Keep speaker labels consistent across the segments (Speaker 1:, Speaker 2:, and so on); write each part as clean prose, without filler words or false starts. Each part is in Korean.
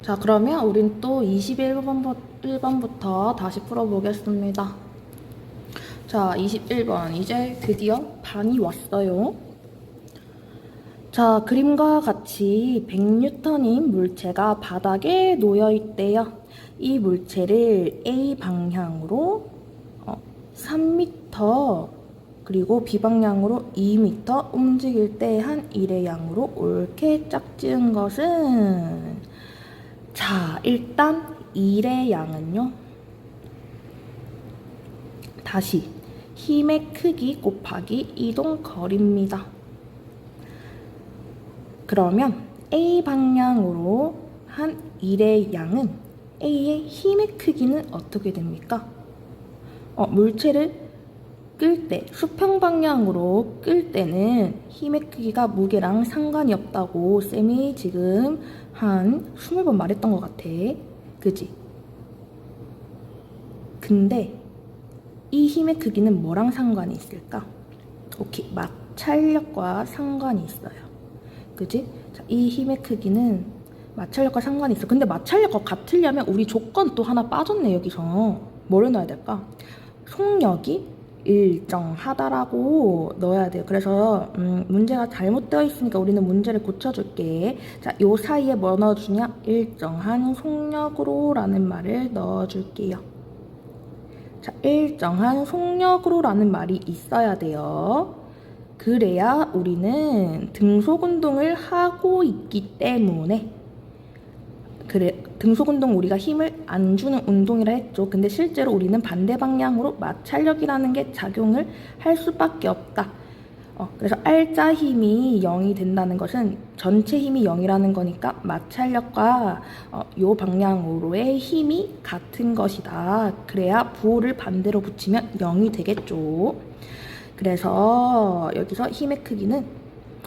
Speaker 1: 자, 그러면 우린 또 21번부터 다시 풀어보겠습니다. 자, 21번. 이제 드디어 반이 왔어요. 자, 그림과 같이 100N인 물체가 바닥에 놓여 있대요. 이 물체를 A 방향으로 3m 그리고 B 방향으로 2m 움직일 때 한 일의 양으로 옳게 짝지은 것은, 자, 일단 일의 양은요, 다시 힘의 크기 곱하기 이동 거리입니다. 그러면 A 방향으로 한 일의 양은 A의 힘의 크기는 어떻게 됩니까? 물체를 끌 때, 수평 방향으로 끌 때는 힘의 크기가 무게랑 상관이 없다고 쌤이 지금 한 20번 말했던 것 같아. 그지? 근데 이 힘의 크기는 뭐랑 상관이 있을까? 오케이, 마찰력과 상관이 있어요. 그지? 자, 이 힘의 크기는 마찰력과 상관이 있어. 근데 마찰력과 같으려면 우리 조건 또 하나 빠졌네, 여기서. 뭐를 넣어야 될까? 속력이 일정하다라고 넣어야 돼요. 그래서 문제가 잘못되어 있으니까 우리는 문제를 고쳐줄게. 자, 요 사이에 뭐 넣어주냐? 일정한 속력으로 라는 말을 넣어줄게요. 자, 일정한 속력으로 라는 말이 있어야 돼요. 그래야 우리는 등속 운동을 하고 있기 때문에, 그래, 등속 운동 우리가 힘을 안 주는 운동이라 했죠. 근데 실제로 우리는 반대 방향으로 마찰력이라는 게 작용을 할 수밖에 없다. 그래서 R자 힘이 0이 된다는 것은 전체 힘이 0이라는 거니까 마찰력과 요 방향으로의 힘이 같은 것이다. 그래야 부호를 반대로 붙이면 0이 되겠죠. 그래서 여기서 힘의 크기는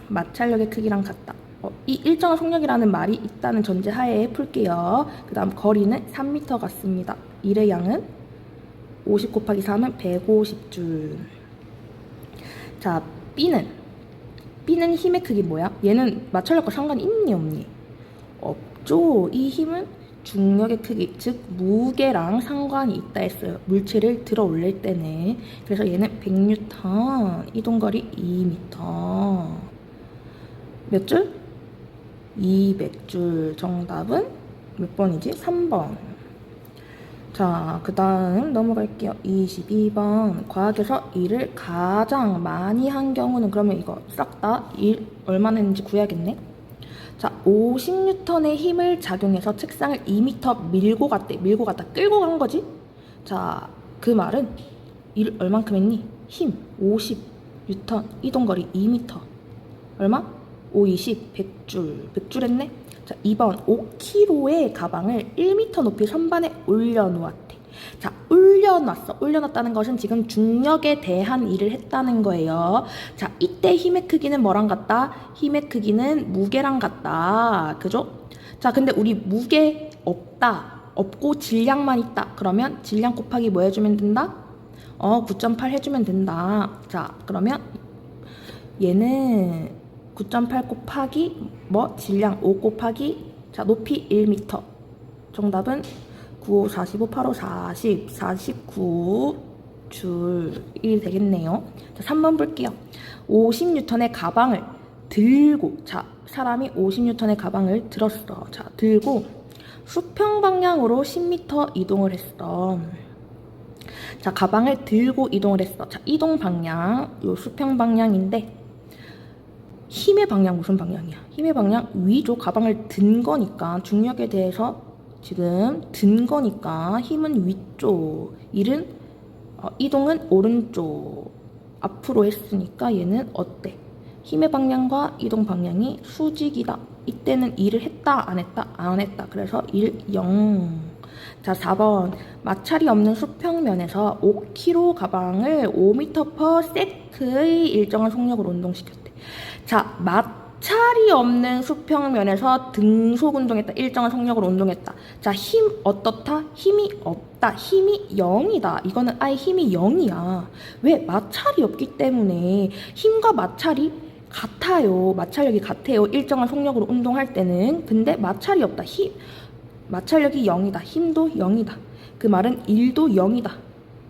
Speaker 1: 마찰력의 크기랑 같다. 이 일정한 속력이라는 말이 있다는 전제하에 풀게요. 그 다음 거리는 3m 같습니다. 일의 양은 50 곱하기 3은 150줄. 자, B는 힘의 크기 뭐야? 얘는 마찰력과 상관이 있니 없니? 없죠. 이 힘은 중력의 크기, 즉 무게랑 상관이 있다 했어요. 물체를 들어 올릴 때는. 그래서 얘는 100N, 이동거리 2m. 몇 줄? 200줄. 정답은 몇 번이지? 3번. 자, 그 다음 넘어갈게요. 22번. 과학에서 일을 가장 많이 한 경우는, 그러면 이거 싹 다 일 얼마나 했는지 구해야겠네. 자, 50N의 힘을 작용해서 책상을 2m 밀고 갔대. 밀고 갔다. 끌고 간 거지? 자, 그 말은 일 얼만큼 했니? 힘 50N, 이동거리 2m. 얼마? 5, 20, 100줄. 100줄 했네? 자, 2번. 5kg의 가방을 1m 높이 선반에 올려놓았대. 자, 올려놨어. 올려놨다는 것은 지금 중력에 대한 일을 했다는 거예요. 자, 이때 힘의 크기는 뭐랑 같다? 힘의 크기는 무게랑 같다. 그죠? 자, 근데 우리 무게 없다. 없고 질량만 있다. 그러면 질량 곱하기 뭐 해주면 된다? 9.8 해주면 된다. 자, 그러면 얘는 9.8 곱하기 뭐? 질량 5 곱하기, 자, 높이 1m. 정답은 9, 5, 45, 8, 5, 40, 49줄이 되겠네요. 자, 3번 볼게요. 50N의 가방을 들고, 자, 사람이 50N의 가방을 들었어. 자, 들고 수평 방향으로 10m 이동을 했어. 자, 가방을 들고 이동을 했어. 자, 이동 방향, 요 수평 방향인데, 힘의 방향 무슨 방향이야? 힘의 방향 위죠. 가방을 든 거니까, 중력에 대해서 지금 든 거니까 힘은 위쪽, 이동은 오른쪽. 앞으로 했으니까 얘는 어때? 힘의 방향과 이동 방향이 수직이다. 이때는 일을 했다 안 했다? 안 했다. 그래서 1, 0. 자, 4번. 마찰이 없는 수평면에서 5kg 가방을 5m/s의 일정한 속력으로 운동시켰대. 자, 마찰이 없는 수평면에서 등속 운동했다. 일정한 속력으로 운동했다. 자, 힘 어떻다? 힘이 없다. 힘이 0이다. 이거는 아예 힘이 0이야. 왜? 마찰이 없기 때문에. 힘과 마찰이 같아요. 마찰력이 같아요. 일정한 속력으로 운동할 때는. 근데 마찰이 없다. 마찰력이 0이다. 힘도 0이다. 그 말은 1도 0이다.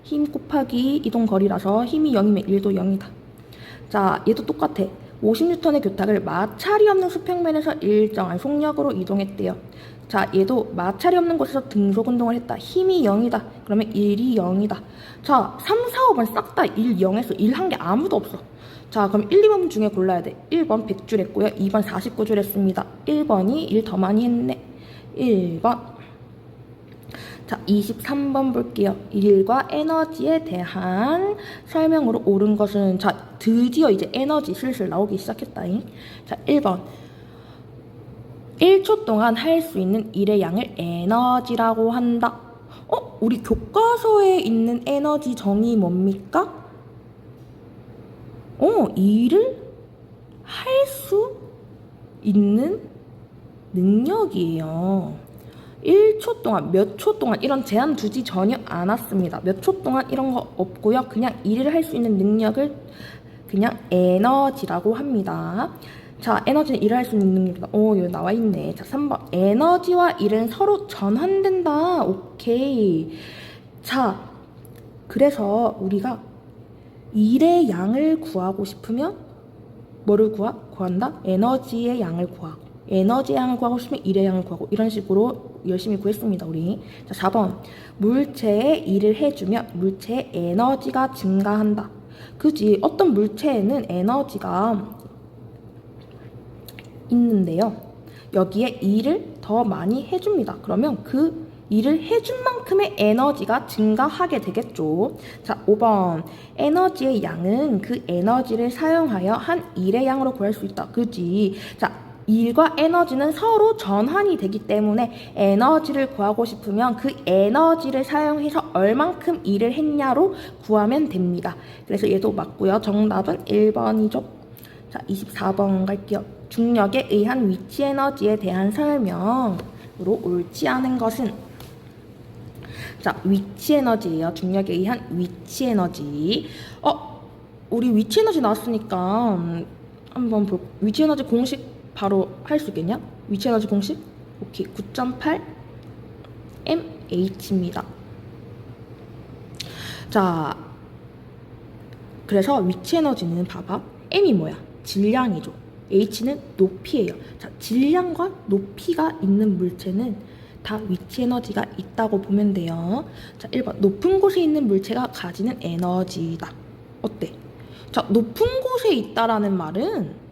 Speaker 1: 힘 곱하기 이동 거리라서 힘이 0이면 1도 0이다. 자, 얘도 똑같아. 50N의 교탁을 마찰이 없는 수평면에서 일정한 속력으로 이동했대요. 자, 얘도 마찰이 없는 곳에서 등속 운동을 했다. 힘이 0이다. 그러면 1이 0이다. 자, 3, 4, 5번 싹 다 1, 0에서 1 한 게 아무도 없어. 자, 그럼 1, 2번 중에 골라야 돼. 1번 100줄 했고요. 2번 49줄 했습니다. 1번이 1 더 많이 했네. 1번. 자, 23번 볼게요. 일과 에너지에 대한 설명으로 옳은 것은, 자, 드디어 이제 에너지 슬슬 나오기 시작했다잉. 자, 1번. 1초 동안 할 수 있는 일의 양을 에너지라고 한다. 우리 교과서에 있는 에너지 정의 뭡니까? 일을 할 수 있는 능력이에요. 1초 동안, 몇 초 동안 이런 제한 두지 전혀 않았습니다. 몇 초 동안 이런 거 없고요. 그냥 일을 할 수 있는 능력을 그냥 에너지라고 합니다. 자, 에너지는 일을 할 수 있는 능력이다. 여기 나와 있네. 자, 3번. 에너지와 일은 서로 전환된다. 오케이. 자, 그래서 우리가 일의 양을 구하고 싶으면 뭐를 구한다? 에너지의 양을 구하고. 에너지의 양을 구하고 싶으면 일의 양을 구하고. 이런 식으로 열심히 구했습니다, 우리. 자, 4번. 물체에 일을 해주면 물체의 에너지가 증가한다. 그지? 어떤 물체에는 에너지가 있는데요. 여기에 일을 더 많이 해줍니다. 그러면 그 일을 해준 만큼의 에너지가 증가하게 되겠죠. 자, 5번. 에너지의 양은 그 에너지를 사용하여 한 일의 양으로 구할 수 있다. 그지? 자, 일과 에너지는 서로 전환이 되기 때문에 에너지를 구하고 싶으면 그 에너지를 사용해서 얼만큼 일을 했냐로 구하면 됩니다. 그래서 얘도 맞고요. 정답은 1번이죠. 자, 24번 갈게요. 중력에 의한 위치 에너지에 대한 설명으로 옳지 않은 것은, 자, 위치 에너지예요. 중력에 의한 위치 에너지. 우리 위치 에너지 나왔으니까 한번 볼까? 위치 에너지 공식 바로 할 수 있겠냐? 위치 에너지 공식? 오케이. 9.8 mH입니다. 자, 그래서 위치 에너지는 봐봐. m이 뭐야? 질량이죠. h는 높이예요. 자, 질량과 높이가 있는 물체는 다 위치 에너지가 있다고 보면 돼요. 자, 1번. 높은 곳에 있는 물체가 가지는 에너지다. 어때? 자, 높은 곳에 있다라는 말은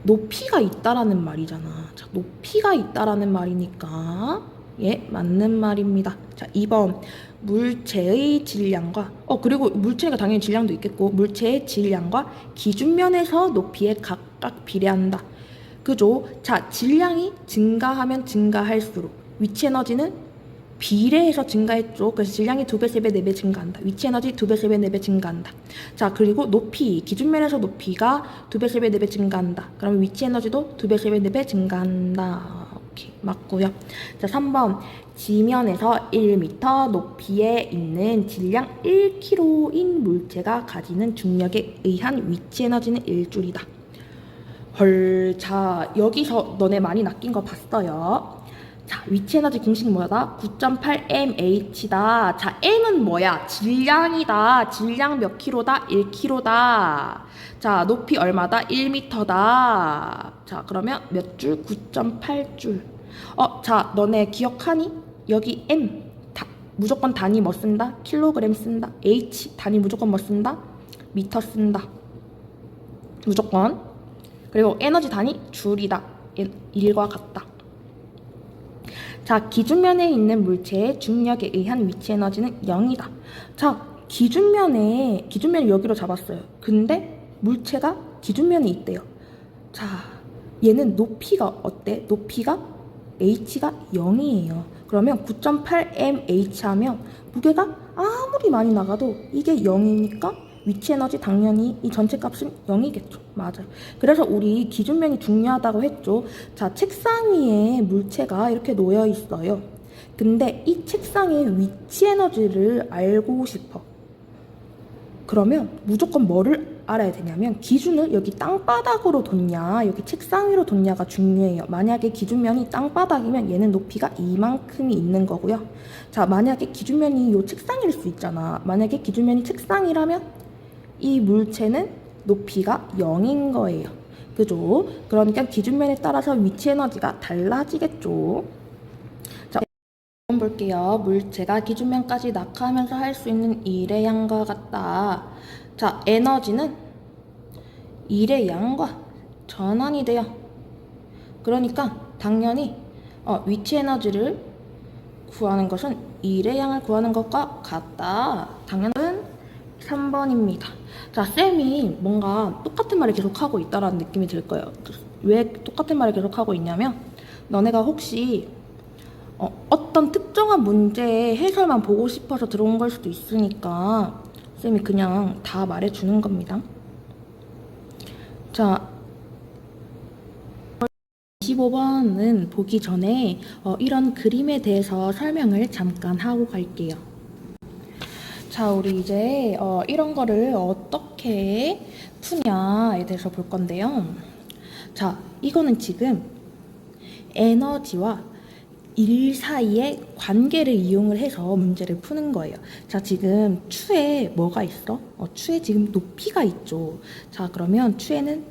Speaker 1: 높이가 있다라는 말이잖아. 자, 높이가 있다라는 말이니까 예, 맞는 말입니다. 자, 2번. 물체의 질량과 그리고 물체가 당연히 질량도 있겠고, 물체의 질량과 기준면에서 높이에 각각 비례한다. 그죠? 자, 질량이 증가하면 증가할수록 위치 에너지는 비례해서 증가했죠. 그래서 질량이 2배, 3배, 4배 증가한다. 위치 에너지 2배, 3배, 4배 증가한다. 자, 그리고 높이, 기준면에서 높이가 2배, 3배, 4배 증가한다. 그러면 위치 에너지도 2배, 3배, 4배 증가한다. 오케이, 맞고요. 자, 3번. 지면에서 1m 높이에 있는 질량 1kg인 물체가 가지는 중력에 의한 위치 에너지는 1줄이다. 헐, 자, 여기서 너네 많이 낚인 거 봤어요. 자, 위치 에너지 공식 뭐다? 9.8mh다. 자, m은 뭐야? 질량이다. 질량 몇 킬로다? 1kg다. 자, 높이 얼마다? 1m다. 자, 그러면 몇 줄? 9.8줄. 자, 너네 기억하니? 여기 m 무조건 단위 뭐 쓴다? 킬로그램 쓴다. h 단위 무조건 뭐 쓴다? 미터 쓴다. 무조건. 그리고 에너지 단위 줄이다. 1과 같다. 자, 기준면에 있는 물체의 중력에 의한 위치 에너지는 0이다. 자, 기준면을 여기로 잡았어요. 근데 물체가 기준면에 있대요. 자, 얘는 높이가 어때? 높이가 h가 0이에요. 그러면 9.8mh 하면 무게가 아무리 많이 나가도 이게 0이니까 위치 에너지 당연히 이 전체 값은 0이겠죠. 맞아요. 그래서 우리 기준면이 중요하다고 했죠. 자, 책상 위에 물체가 이렇게 놓여 있어요. 근데 이 책상의 위치 에너지를 알고 싶어. 그러면 무조건 뭐를 알아야 되냐면 기준을 여기 땅바닥으로 뒀냐 여기 책상 위로 뒀냐가 중요해요. 만약에 기준면이 땅바닥이면 얘는 높이가 이만큼이 있는 거고요. 자, 만약에 기준면이 요 책상일 수 있잖아. 만약에 기준면이 책상이라면 이 물체는 높이가 0인 거예요. 그죠? 그러니까 기준면에 따라서 위치 에너지가 달라지겠죠. 자, 볼게요. 물체가 기준면까지 낙하하면서 할 수 있는 일의 양과 같다. 자, 에너지는 일의 양과 전환이 돼요. 그러니까 당연히 위치 에너지를 구하는 것은 일의 양을 구하는 것과 같다. 당연은 3번입니다. 자, 쌤이 뭔가 똑같은 말을 계속하고 있다라는 느낌이 들 거예요. 왜 똑같은 말을 계속하고 있냐면 너네가 혹시 어떤 특정한 문제의 해설만 보고 싶어서 들어온 걸 수도 있으니까 쌤이 그냥 다 말해주는 겁니다. 자, 25번은 보기 전에 이런 그림에 대해서 설명을 잠깐 하고 갈게요. 자, 우리 이제 이런 거를 어떻게 푸냐에 대해서 볼 건데요. 자, 이거는 지금 에너지와 일 사이의 관계를 이용을 해서 문제를 푸는 거예요. 자, 지금 추에 뭐가 있어? 추에 지금 높이가 있죠. 자, 그러면 추에는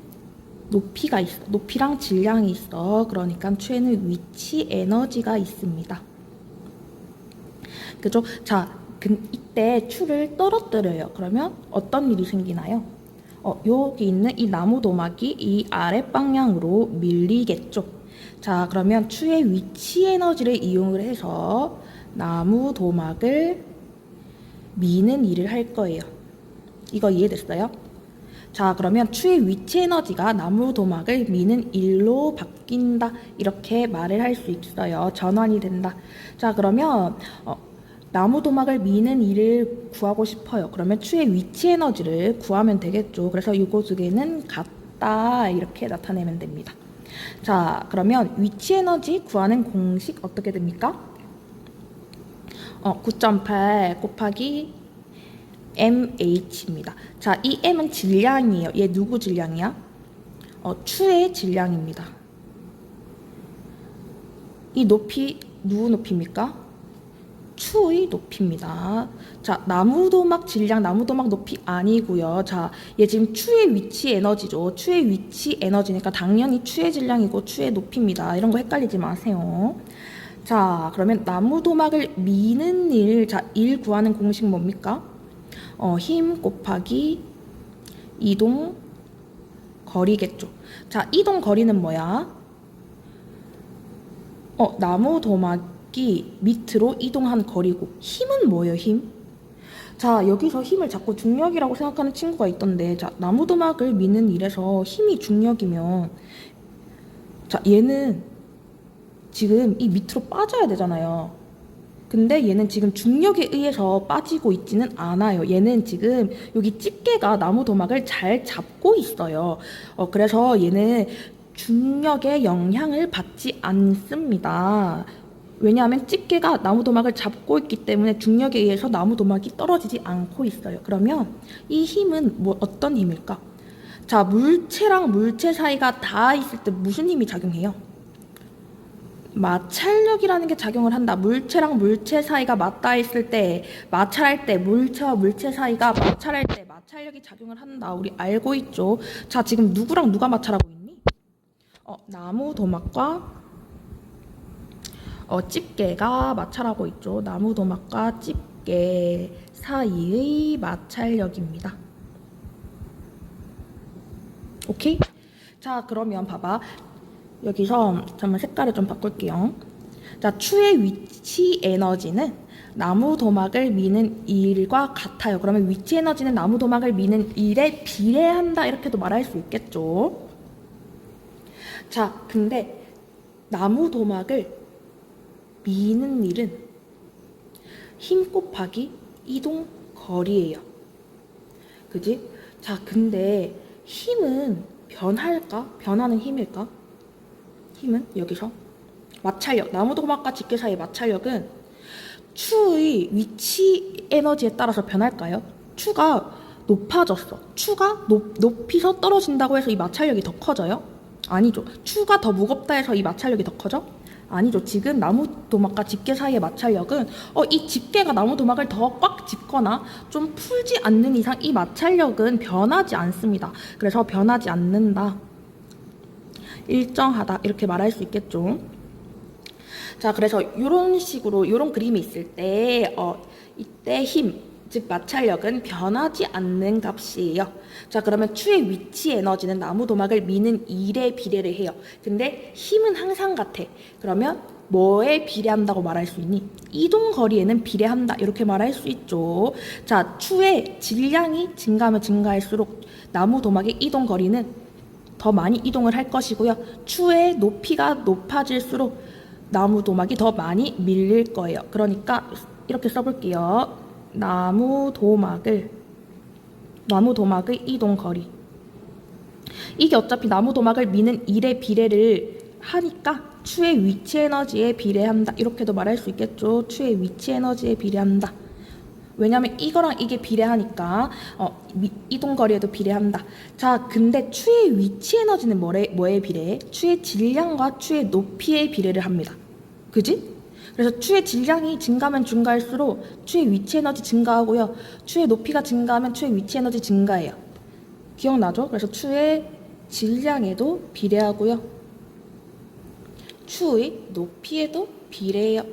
Speaker 1: 높이가 있어. 높이랑 질량이 있어. 그러니까 추에는 위치 에너지가 있습니다. 그죠? 자, 이때 추를 떨어뜨려요. 그러면 어떤 일이 생기나요? 여기 있는 이 나무 도막이 이 아래 방향으로 밀리겠죠. 자, 그러면 추의 위치 에너지를 이용을 해서 나무 도막을 미는 일을 할 거예요. 이거 이해됐어요? 자, 그러면 추의 위치 에너지가 나무 도막을 미는 일로 바뀐다. 이렇게 말을 할 수 있어요. 전환이 된다. 자, 그러면 나무 도막을 미는 일을 구하고 싶어요. 그러면 추의 위치 에너지를 구하면 되겠죠. 그래서 이거 두 개는 같다. 이렇게 나타내면 됩니다. 자, 그러면 위치 에너지 구하는 공식 어떻게 됩니까? 9.8 곱하기 mh입니다. 자, 이 m은 질량이에요. 얘 누구 질량이야? 추의 질량입니다. 이 높이 누구 높이입니까? 추의 높이입니다. 자, 나무도막 질량, 나무도막 높이 아니고요. 자, 얘 지금 추의 위치 에너지죠. 추의 위치 에너지니까 당연히 추의 질량이고 추의 높이입니다. 이런 거 헷갈리지 마세요. 자, 그러면 나무도막을 미는 일, 자, 일 구하는 공식 뭡니까? 힘 곱하기 이동 거리겠죠. 자, 이동 거리는 뭐야? 나무도막이 밑으로 이동한 거리고 힘은 뭐예요, 힘? 자, 여기서 힘을 자꾸 중력이라고 생각하는 친구가 있던데, 자, 나무도막을 미는 일에서 힘이 중력이면, 자, 얘는 지금 이 밑으로 빠져야 되잖아요. 근데 얘는 지금 중력에 의해서 빠지고 있지는 않아요. 얘는 지금 여기 집게가 나무도막을 잘 잡고 있어요. 그래서 얘는 중력의 영향을 받지 않습니다. 왜냐하면 집게가 나무도막을 잡고 있기 때문에 중력에 의해서 나무도막이 떨어지지 않고 있어요. 그러면 이 힘은 어떤 힘일까? 자, 물체랑 물체 사이가 닿아 있을 때 무슨 힘이 작용해요? 마찰력이라는 게 작용을 한다. 물체랑 물체 사이가 맞닿아 있을 때, 마찰할 때, 물체와 물체 사이가 마찰할 때 마찰력이 작용을 한다. 우리 알고 있죠? 자, 지금 누구랑 누가 마찰하고 있니? 나무도막과 집게가 마찰하고 있죠. 나무도막과 집게 사이의 마찰력입니다. 오케이? 자, 그러면 봐봐. 여기서 잠깐 색깔을 좀 바꿀게요. 자, 추의 위치 에너지는 나무도막을 미는 일과 같아요. 그러면 위치 에너지는 나무도막을 미는 일에 비례한다. 이렇게도 말할 수 있겠죠. 자, 근데 나무도막을 미는 일은 힘 곱하기 이동 거리예요. 그지? 자, 근데 힘은 변할까? 변하는 힘일까? 힘은 여기서 마찰력, 나무도막과 집게 사이의 마찰력은 추의 위치 에너지에 따라서 변할까요? 추가 높아졌어. 추가 높이서 떨어진다고 해서 이 마찰력이 더 커져요? 아니죠. 추가 더 무겁다 해서 이 마찰력이 더 커져? 아니죠. 지금 나무 도막과 집게 사이의 마찰력은 이 집게가 나무 도막을 더 꽉 짚거나 좀 풀지 않는 이상 이 마찰력은 변하지 않습니다. 그래서 변하지 않는다. 일정하다. 이렇게 말할 수 있겠죠. 자, 그래서 이런 식으로 이런 그림이 있을 때 이때 힘, 즉 마찰력은 변하지 않는 값이에요. 자, 그러면 추의 위치 에너지는 나무 도막을 미는 일에 비례를 해요. 근데 힘은 항상 같아. 그러면 뭐에 비례한다고 말할 수 있니? 이동 거리에는 비례한다. 이렇게 말할 수 있죠. 자, 추의 질량이 증가하면 증가할수록 나무 도막의 이동 거리는 더 많이 이동을 할 것이고요. 추의 높이가 높아질수록 나무 도막이 더 많이 밀릴 거예요. 그러니까 이렇게 써볼게요. 나무 도막의 이동 거리. 이게 어차피 나무 도막을 미는 일의 비례를 하니까 추의 위치 에너지에 비례한다. 이렇게도 말할 수 있겠죠. 추의 위치 에너지에 비례한다. 왜냐면 이거랑 이게 비례하니까 이동 거리에도 비례한다. 자, 근데 추의 위치 에너지는 뭐에 비례해? 추의 질량과 추의 높이에 비례를 합니다. 그지? 그래서 추의 질량이 증가하면 증가할수록 추의 위치 에너지 증가하고요. 추의 높이가 증가하면 추의 위치 에너지 증가해요. 기억나죠? 그래서 추의 질량에도 비례하고요. 추의 높이에도 비례해요.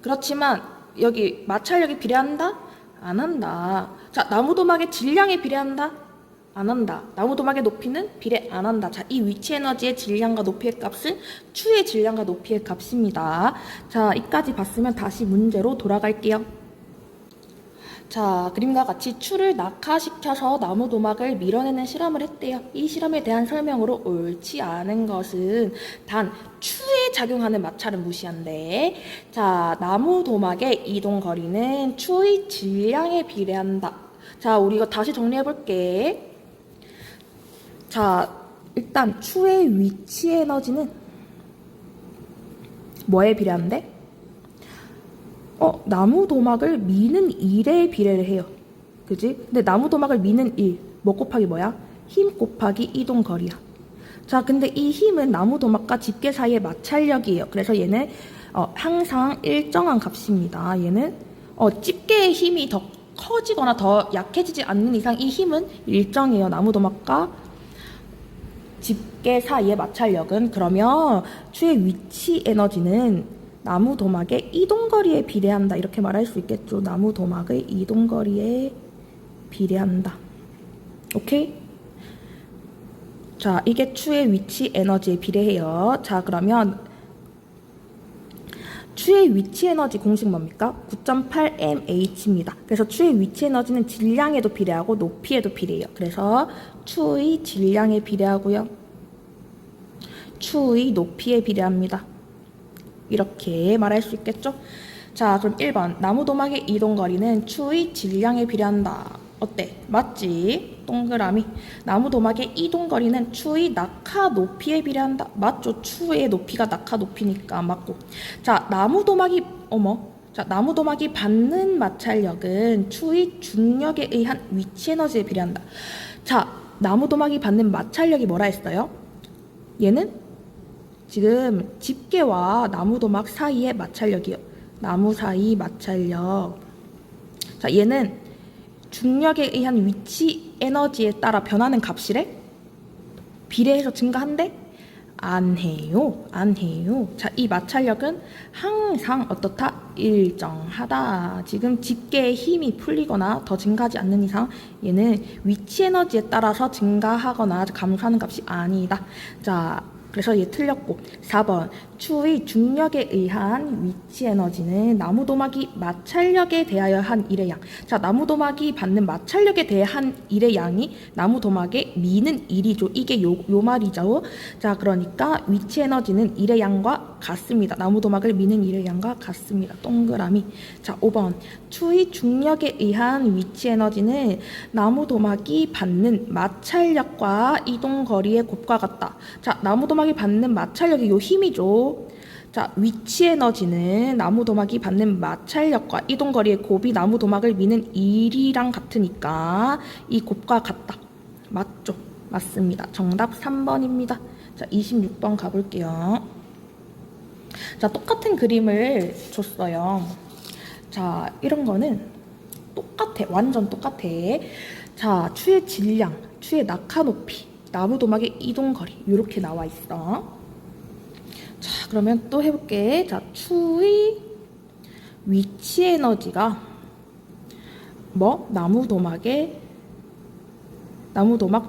Speaker 1: 그렇지만 여기 마찰력이 비례한다? 안 한다. 자, 나무 도막의 질량에 비례한다? 안 한다. 나무 도막의 높이는 비례 안 한다. 자, 이 위치 에너지의 질량과 높이의 값은 추의 질량과 높이의 값입니다. 자, 이까지 봤으면 다시 문제로 돌아갈게요. 자, 그림과 같이 추를 낙하시켜서 나무 도막을 밀어내는 실험을 했대요. 이 실험에 대한 설명으로 옳지 않은 것은 단 추에 작용하는 마찰은 무시한대. 자, 나무 도막의 이동 거리는 추의 질량에 비례한다. 자, 우리 이거 다시 정리해 볼게. 자, 일단 추의 위치 에너지는 뭐에 비례한대? 나무 도막을 미는 일에 비례를 해요. 그지? 근데 나무 도막을 미는 일, 뭐 곱하기 뭐야? 힘 곱하기 이동 거리야. 자, 근데 이 힘은 나무 도막과 집게 사이의 마찰력이에요. 그래서 얘는 항상 일정한 값입니다. 얘는 집게의 힘이 더 커지거나 더 약해지지 않는 이상 이 힘은 일정해요. 나무 도막과 집게 사이의 마찰력은. 그러면 추의 위치 에너지는 나무 도막의 이동거리에 비례한다. 이렇게 말할 수 있겠죠. 나무 도막의 이동거리에 비례한다. 오케이? 자, 이게 추의 위치 에너지에 비례해요. 자, 그러면 추의 위치 에너지 공식 뭡니까? 9.8mh입니다. 그래서 추의 위치 에너지는 질량에도 비례하고 높이에도 비례해요. 그래서 추의 질량에 비례하고요. 추의 높이에 비례합니다. 이렇게 말할 수 있겠죠? 자, 그럼 1번 나무 도막의 이동 거리는 추의 질량에 비례한다. 어때? 맞지? 동그라미. 나무 도막의 이동 거리는 추의 낙하 높이에 비례한다. 맞죠? 추의 높이가 낙하 높이니까 맞고. 자, 나무 도막이 받는 마찰력은 추의 중력에 의한 위치 에너지에 비례한다. 자, 나무 도막이 받는 마찰력이 뭐라 했어요? 얘는 지금 집게와 나무 도막 사이의 마찰력이요. 나무 사이 마찰력. 자, 얘는 중력에 의한 위치 에너지에 따라 변하는 값이래? 비례해서 증가한대? 안 해요. 안 해요. 자, 이 마찰력은 항상 어떻다? 일정하다. 지금 집게의 힘이 풀리거나 더 증가하지 않는 이상 얘는 위치 에너지에 따라서 증가하거나 감소하는 값이 아니다. 자, 그래서 얘 틀렸고. 4번 추의 중력에 의한 위치 에너지는 나무 도막이 마찰력에 대하여 한 일의 양. 자, 나무 도막이 받는 마찰력에 대한 일의 양이 나무 도막에 미는 일이죠. 이게 요 말이죠. 자, 그러니까 위치 에너지는 일의 양과 같습니다. 나무 도막을 미는 일의 양과 같습니다. 동그라미. 자, 5번 추의 중력에 의한 위치 에너지는 나무 도막이 받는 마찰력과 이동 거리의 곱과 같다. 자, 나무 도막이 받는 마찰력이 요 힘이죠. 자, 위치 에너지는 나무 도막이 받는 마찰력과 이동거리의 곱이 나무 도막을 미는 일이랑 같으니까 이 곱과 같다. 맞죠? 맞습니다. 정답 3번입니다. 자, 26번 가볼게요. 자, 똑같은 그림을 줬어요. 자, 이런 거는 똑같아. 완전 똑같아. 자, 추의 질량, 추의 낙하 높이, 나무 도막의 이동거리 이렇게 나와 있어. 자, 그러면 또 해볼게. 자, 추의 위치 에너지가 나무 도막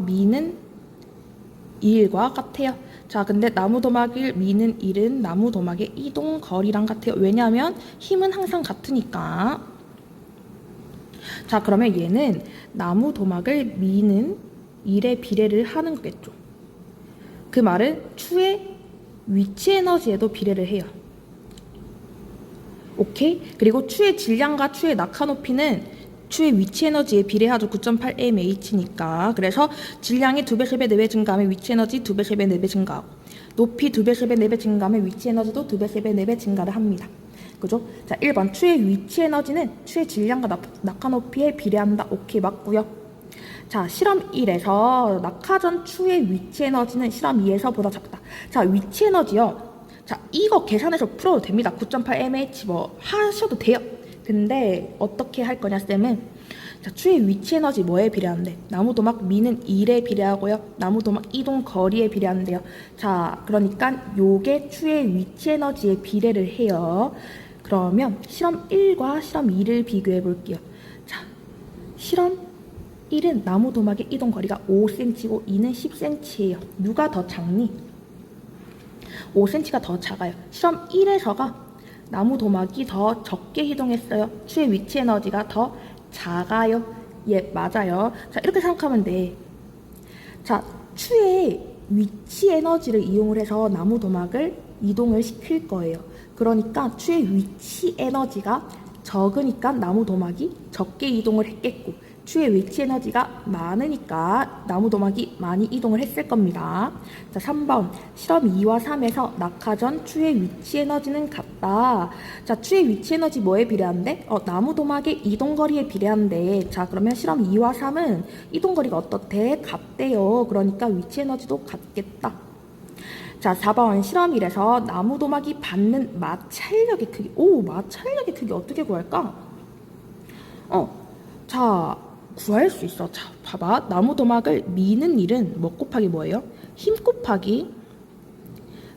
Speaker 1: 미는 일과 같아요. 자, 근데 나무 도막을 미는 일은 나무 도막의 이동 거리랑 같아요. 왜냐하면 힘은 항상 같으니까. 자, 그러면 얘는 나무 도막을 미는 일의 비례를 하는 거겠죠. 그 말은 추의 위치 에너지에도 비례를 해요. 오케이? 그리고 추의 질량과 추의 낙하 높이는 추의 위치 에너지에 비례하죠. 9.8 mH니까. 그래서 질량이 2배, 3배, 4배 증가하면 위치 에너지 2배, 3배, 4배 증가하고, 높이 2배, 3배, 4배 증가하면 위치 에너지도 2배, 3배, 4배 증가를 합니다. 그죠? 자, 1번 추의 위치 에너지는 추의 질량과 낙하 높이에 비례한다. 오케이, 맞고요. 자, 실험 1에서 낙하전 추의 위치 에너지는 실험 2에서보다 작다. 자, 위치 에너지요. 자, 이거 계산해서 풀어도 됩니다. 9.8 mH 하셔도 돼요. 근데 어떻게 할 거냐, 쌤은? 자, 추의 위치 에너지 뭐에 비례하는데? 나무 도막 미는 일에 비례하고요. 나무 도막 이동 거리에 비례하는데요. 자, 그러니까 요게 추의 위치 에너지에 비례를 해요. 그러면 실험 1과 실험 2를 비교해 볼게요. 자, 실험 1은 나무 도막의 이동 거리가 5cm고 2는 10cm예요. 누가 더 작니? 5cm가 더 작아요. 실험 1에서가 나무 도막이 더 적게 이동했어요. 추의 위치 에너지가 더 작아요. 예, 맞아요. 자, 이렇게 생각하면 돼. 자, 추의 위치 에너지를 이용을 해서 나무 도막을 이동을 시킬 거예요. 그러니까 추의 위치 에너지가 적으니까 나무 도막이 적게 이동을 했겠고, 추의 위치 에너지가 많으니까 나무 도막이 많이 이동을 했을 겁니다. 자, 3번 실험 2와 3에서 낙하전 추의 위치 에너지는 같다. 자, 추의 위치 에너지 뭐에 비례한데? 나무 도막의 이동거리에 비례한데, 자, 그러면 실험 2와 3은 이동거리가 어떻대? 같대요. 그러니까 위치 에너지도 같겠다. 자, 4번 실험 1에서 나무 도막이 받는 마찰력의 크기. 마찰력의 크기 어떻게 구할까? 자, 구할 수 있어. 자, 봐봐. 나무 도막을 미는 일은 뭐 곱하기 뭐예요? 힘 곱하기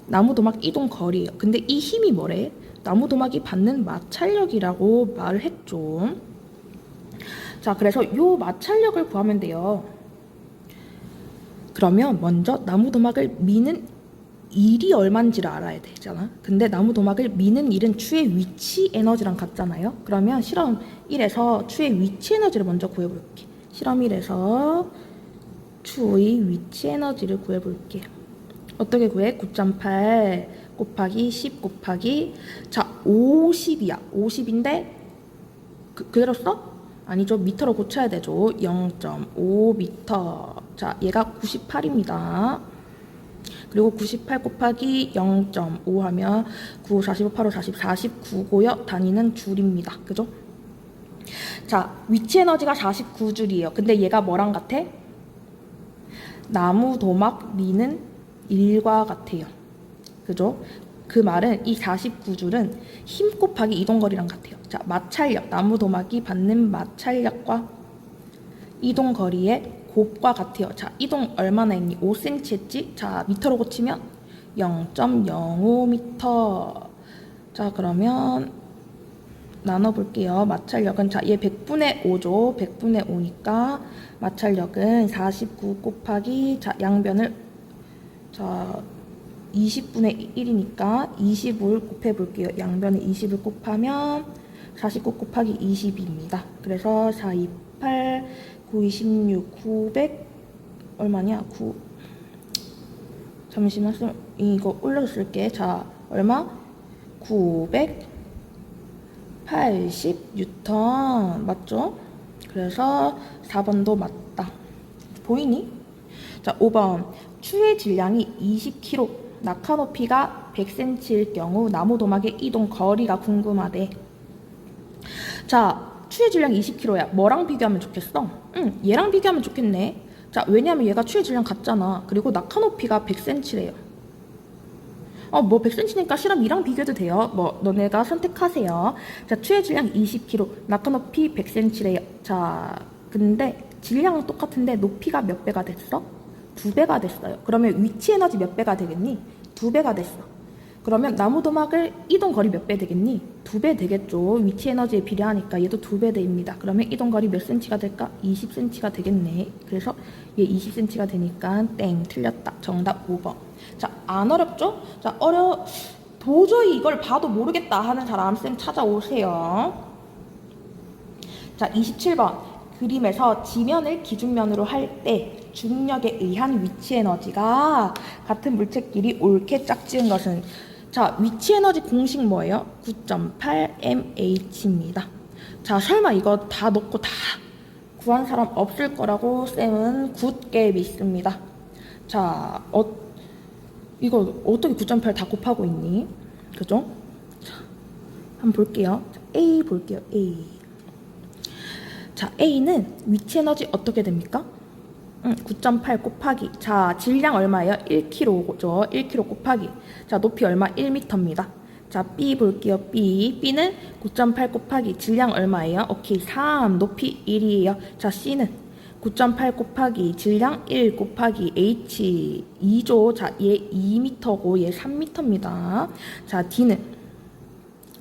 Speaker 1: 나무 도막 이동 거리예요. 근데 이 힘이 뭐래? 나무 도막이 받는 마찰력이라고 말을 했죠. 자, 그래서 요 마찰력을 구하면 돼요. 그러면 먼저 나무 도막을 미는 일이 얼마인지를 알아야 되잖아. 근데 나무 도막을 미는 일은 추의 위치 에너지랑 같잖아요. 그러면 실험 1에서 추의 위치 에너지를 먼저 구해볼게. 실험 1에서 추의 위치 에너지를 구해볼게. 어떻게 구해? 9.8 곱하기 10 곱하기, 자, 50이야. 50인데 그대로 써? 아니죠. 미터로 고쳐야 되죠. 0.5미터. 자, 얘가 98입니다. 그리고 98 곱하기 0.5 하면 9, 45, 85, 40, 49고요. 단위는 줄입니다. 그죠? 자, 위치 에너지가 49줄이에요. 근데 얘가 뭐랑 같아? 나무 도막 미는 일과 같아요. 그죠? 그 말은 이 49줄은 힘 곱하기 이동거리랑 같아요. 자, 마찰력, 나무 도막이 받는 마찰력과 이동거리의 곱과 같아요. 자, 이동 얼마나 했니? 5cm 했지? 자, 미터로 고치면 0.05m. 자, 그러면 나눠볼게요. 마찰력은, 자, 얘 100분의 5죠. 100분의 5니까 마찰력은 49 곱하기, 자, 양변을, 자, 20분의 1이니까 20을 곱해볼게요. 양변에 20을 곱하면 49 곱하기 20입니다. 그래서 4, 2, 8, 9, 26, 900 얼마냐? 잠시만, 이거 올려서 쓸게. 자, 얼마? 980N 맞죠? 그래서 4번도 맞다. 보이니? 자, 5번 추의 질량이 20kg, 낙하 높이가 100cm일 경우 나무 도막의 이동 거리가 궁금하대. 자, 추의 질량 20kg야. 뭐랑 비교하면 좋겠어? 얘랑 비교하면 좋겠네. 자, 왜냐면 얘가 추의 질량 같잖아. 그리고 낙하 높이가 100cm래요. 뭐 100cm니까 실험 2랑 비교해도 돼요. 뭐 너네가 선택하세요. 자, 추의 질량 20kg, 낙하 높이 100cm래요. 자, 근데 질량은 똑같은데 높이가 몇 배가 됐어? 2배가 됐어요. 그러면 위치 에너지 몇 배가 되겠니? 2배가 됐어. 그러면 나무 도막을 이동 거리 몇 배 되겠니? 2배 되겠죠. 위치 에너지에 비례하니까 얘도 2배 됩니다. 그러면 이동 거리 몇 cm가 될까? 20cm가 되겠네. 그래서 얘 20cm가 되니까 땡, 틀렸다. 정답 5번. 자, 안 어렵죠? 자, 도저히 이걸 봐도 모르겠다 하는 사람 쌤 찾아오세요. 자, 27번. 그림에서 지면을 기준면으로 할 때 중력에 의한 위치 에너지가 같은 물체끼리 옳게 짝지은 것은, 자, 위치 에너지 공식 뭐예요? 9.8mh입니다. 자, 설마 이거 다 넣고 다 구한 사람 없을 거라고 쌤은 굳게 믿습니다. 자, 이거 어떻게 9.8 다 곱하고 있니? 그죠? 자, 한번 볼게요. 자, A 볼게요. A. 자, A는 위치 에너지 어떻게 됩니까? 9.8 곱하기. 자, 질량 얼마예요? 1kg죠. 1kg 곱하기. 자, 높이 얼마? 1m입니다. 자, B 볼게요. B는 9.8 곱하기. 질량 얼마예요? 오케이. 3. 높이 1이에요. 자, C는 9.8 곱하기. 질량 1 곱하기. H 2죠. 자, 얘 2m고 얘 3m입니다. 자, D는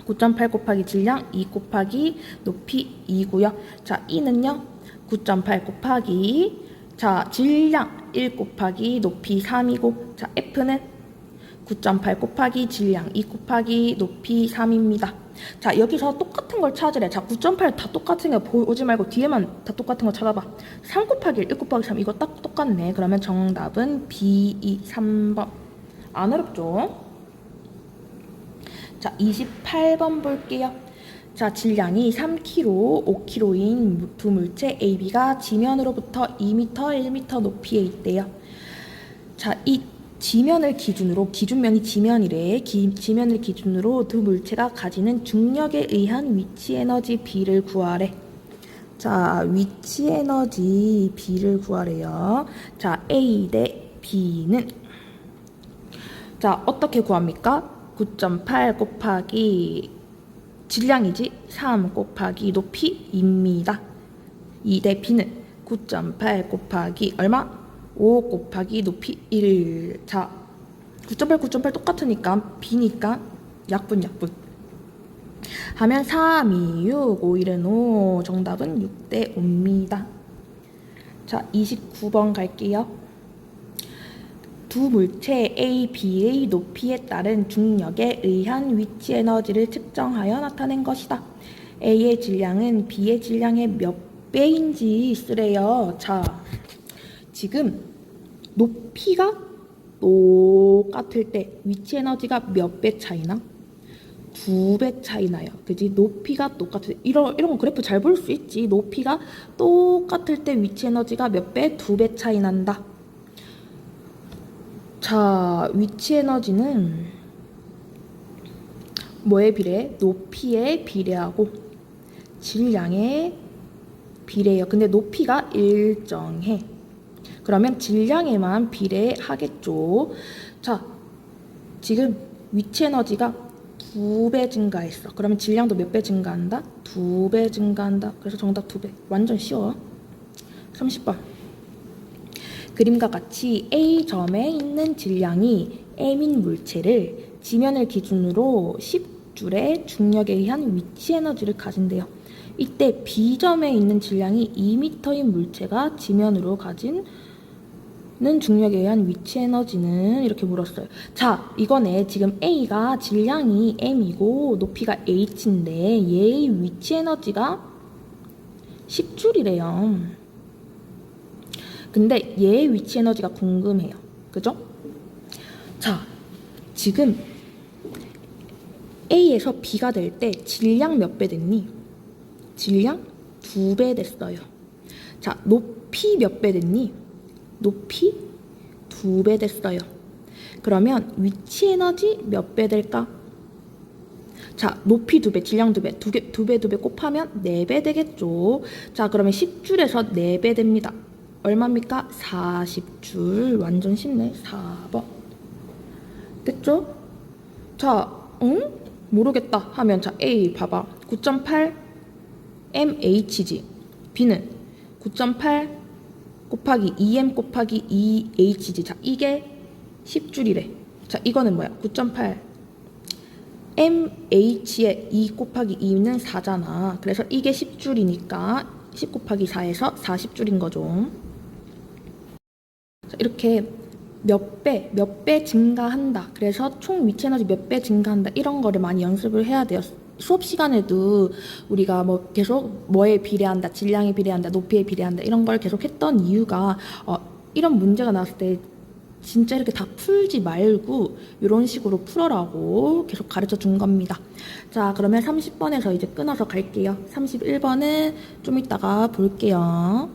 Speaker 1: 9.8 곱하기 질량 2 곱하기 높이 2고요. 자, E는요. 9.8 곱하기, 자, 질량 1 곱하기 높이 3이고, 자, F는 9.8 곱하기 질량 2 곱하기 높이 3입니다. 자, 여기서 똑같은 걸 찾으래. 자, 9.8 다 똑같은 거 보지 말고 뒤에만 다 똑같은 거 찾아봐. 3 곱하기 1, 1 곱하기 3 이거 딱 똑같네. 그러면 정답은 B2, 3번. 안 어렵죠? 자, 28번 볼게요. 자, 질량이 3kg, 5kg인 두 물체 AB가 지면으로부터 2m, 1m 높이에 있대요. 자, 이 지면을 기준으로, 기준면이 지면이래. 지면을 기준으로 두 물체가 가지는 중력에 의한 위치 에너지 B를 구하래. 자, 위치 에너지 B를 구하래요. 자, A 대 B는, 자, 어떻게 구합니까? 9.8 곱하기 질량이지 3 곱하기 높이입니다. 2 대 B는 9.8 곱하기 얼마? 5 곱하기 높이 1. 자, 9.8 똑같으니까 B니까 약분 하면 3, 2, 6, 5, 1은 5. 정답은 6 대 5입니다. 자, 29번 갈게요. 두 물체 A, B의 높이에 따른 중력에 의한 위치 에너지를 측정하여 나타낸 것이다. A의 질량은 B의 질량의 몇 배인지 쓰래요. 자, 지금 높이가 똑같을 때 위치 에너지가 몇 배 차이나? 2배 차이 나요. 그지? 높이가 똑같을 때 이런 거 그래프 잘 볼 수 있지. 높이가 똑같을 때 위치 에너지가 몇 배? 2배 차이 난다. 자, 위치 에너지는 뭐에 비례해? 높이에 비례하고 질량에 비례해요. 근데 높이가 일정해. 그러면 질량에만 비례하겠죠. 자, 지금 위치 에너지가 2배 증가했어. 그러면 질량도 몇 배 증가한다? 2배 증가한다. 그래서 정답 2배. 완전 쉬워. 30번. 그림과 같이 A점에 있는 질량이 M인 물체를 지면을 기준으로 10줄의 중력에 의한 위치 에너지를 가진대요. 이때 B점에 있는 질량이 2m인 물체가 지면으로 가지는 중력에 의한 위치 에너지는 이렇게 물었어요. 자, 이거네. 지금 A가 질량이 M이고 높이가 H인데 얘의 위치 에너지가 10줄이래요. 근데 얘의 위치 에너지가 궁금해요. 그죠? 자, 지금 A에서 B가 될 때 질량 몇 배 됐니? 질량 2배 됐어요. 자, 높이 몇 배 됐니? 높이 2배 됐어요. 그러면 위치 에너지 몇 배 될까? 자, 높이 2배, 질량 2배, 2배 곱하면 4배 되겠죠. 자, 그러면 10줄에서 4배 됩니다. 얼마입니까? 40줄. 완전 쉽네. 4번. 됐죠? 자, 응? 모르겠다 하면 자, A 봐봐. 9.8 mH지. B는 9.8 곱하기 2m 곱하기 2h지. 자, 이게 10줄이래. 자, 이거는 뭐야? 9.8 mh에 2 곱하기 2는 4잖아. 그래서 이게 10줄이니까 10 곱하기 4에서 40줄인 거죠. 자, 이렇게 몇 배 증가한다. 그래서 총 위치 에너지 몇 배 증가한다. 이런 거를 많이 연습을 해야 돼요. 수업 시간에도 우리가 뭐 계속 뭐에 비례한다, 질량에 비례한다, 높이에 비례한다 이런 걸 계속 했던 이유가 이런 문제가 나왔을 때 진짜 이렇게 다 풀지 말고 이런 식으로 풀어라고 계속 가르쳐 준 겁니다. 자, 그러면 30번에서 이제 끊어서 갈게요. 31번은 좀 이따가 볼게요.